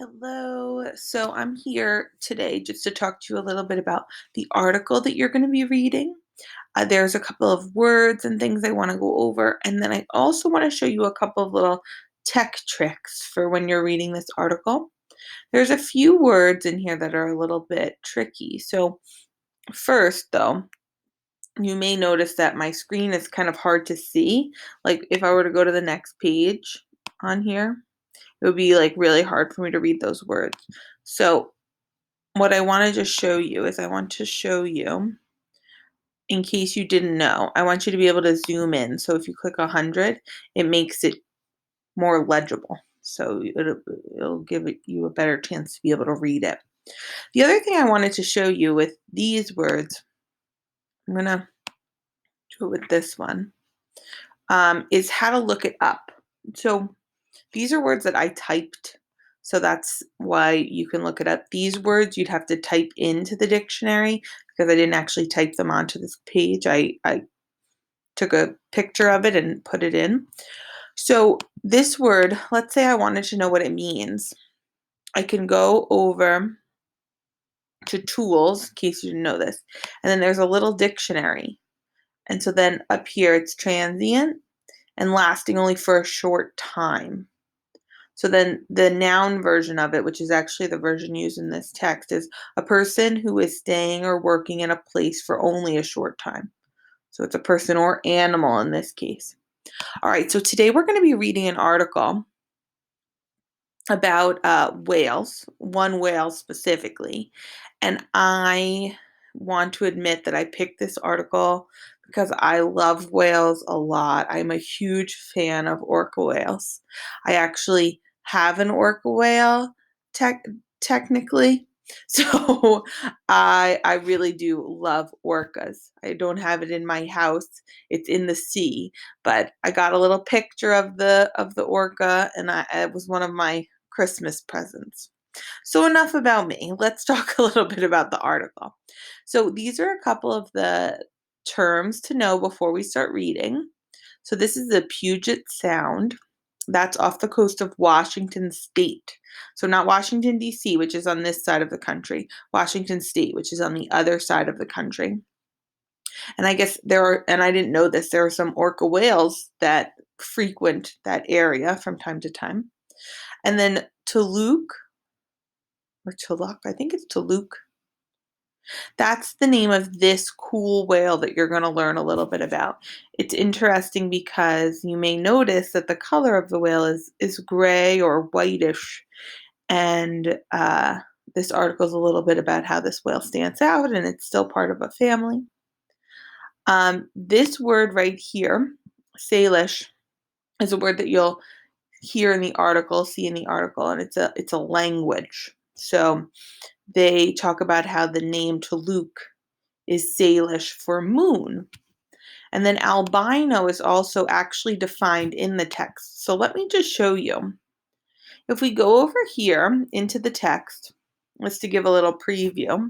Hello. So I'm here today just to talk to you a little bit about the article that you're going to be reading. There's a couple of words and things I want to go over, and then I also want to show you a couple of little tech tricks for when you're reading this article. There's a few words in here that are a little bit tricky. So, first, though, you may notice that my screen is kind of hard to see. Like if I were to go to the next page on here, it would be like really hard for me to read those words. So what I want to just show you is I want to show you, in case you didn't know, I want you to be able to zoom in. So if you click 100, it makes it more legible. So it'll give you a better chance to be able to read it. The other thing I wanted to show you with these words, I'm going to do it with this one, is how to look it up. So these are words that I typed, so that's why you can look it up. These words you'd have to type into the dictionary because I didn't actually type them onto this page. I took a picture of it and put it in. So this word, let's say I wanted to know what it means. I can go over to tools, in case you didn't know this, and then there's a little dictionary. And so then up here it's transient and lasting only for a short time. So then the noun version of it, which is actually the version used in this text, is a person who is staying or working in a place for only a short time. So it's a person or animal in this case. All right, so today we're going to be reading an article about whales, one whale specifically. And I want to admit that I picked this article because I love whales a lot. I'm a huge fan of orca whales. I actually have an orca whale technically. So I really do love orcas. I don't have it in my house. It's in the sea, but I got a little picture of the orca, and it was one of my Christmas presents. So enough about me. Let's talk a little bit about the article. So these are a couple of the terms to know before we start reading. So this is the Puget Sound. That's off the coast of Washington State. So not Washington, D.C., which is on this side of the country. Washington State, which is on the other side of the country. And I guess and I didn't know this, there are some orca whales that frequent that area from time to time. And then Toluque, or Toluque, I think it's Toluque. That's the name of this cool whale that you're going to learn a little bit about. It's interesting because you may notice that the color of the whale is gray or whitish. And this article is a little bit about how this whale stands out, and it's still part of a family. This word right here, Salish, is a word that you'll hear in the article, see in the article, and it's a language. So they talk about how the name Toluque is Salish for moon. And then albino is also actually defined in the text. So let me just show you. If we go over here into the text, just to give a little preview,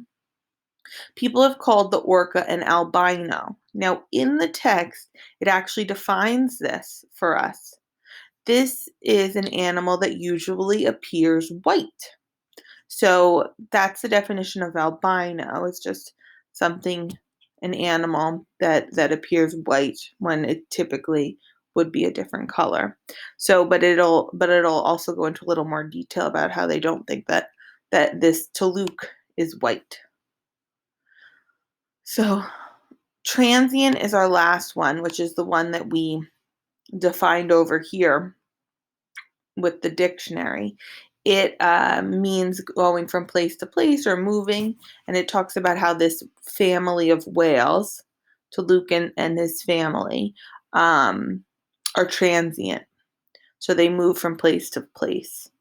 people have called the orca an albino. Now, in the text, it actually defines this for us. This is an animal that usually appears white. So that's the definition of albino. It's just something, an animal that appears white when it typically would be a different color. So, but it'll also go into a little more detail about how they don't think that this Toluque is white. So, transient is our last one, which is the one that we defined over here with the dictionary. It means going from place to place or moving, and it talks about how this family of whales, Toluque and his family, are transient. So they move from place to place.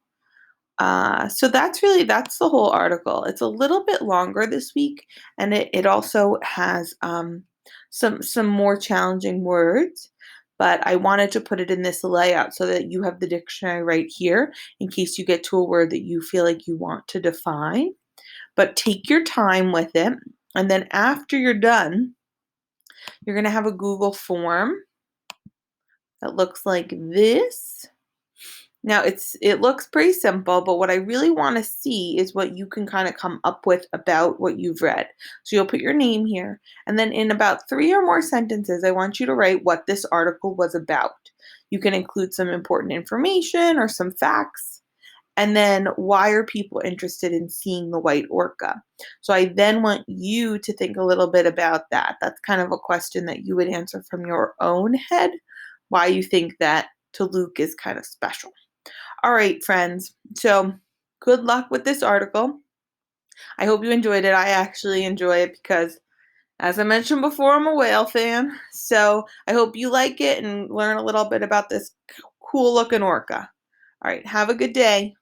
So that's the whole article. It's a little bit longer this week, and it also has some more challenging words. But I wanted to put it in this layout so that you have the dictionary right here in case you get to a word that you feel like you want to define. But take your time with it, and then after you're done, you're going to have a Google form that looks like this. Now it looks pretty simple, but what I really want to see is what you can kind of come up with about what you've read. So you'll put your name here, and then in about 3 or more sentences, I want you to write what this article was about. You can include some important information or some facts. And then why are people interested in seeing the white orca? So I then want you to think a little bit about that. That's kind of a question that you would answer from your own head, why you think that Toluca is kind of special. All right, friends. So good luck with this article. I hope you enjoyed it. I actually enjoy it because, as I mentioned before, I'm a whale fan. So I hope you like it and learn a little bit about this cool looking orca. All right, have a good day.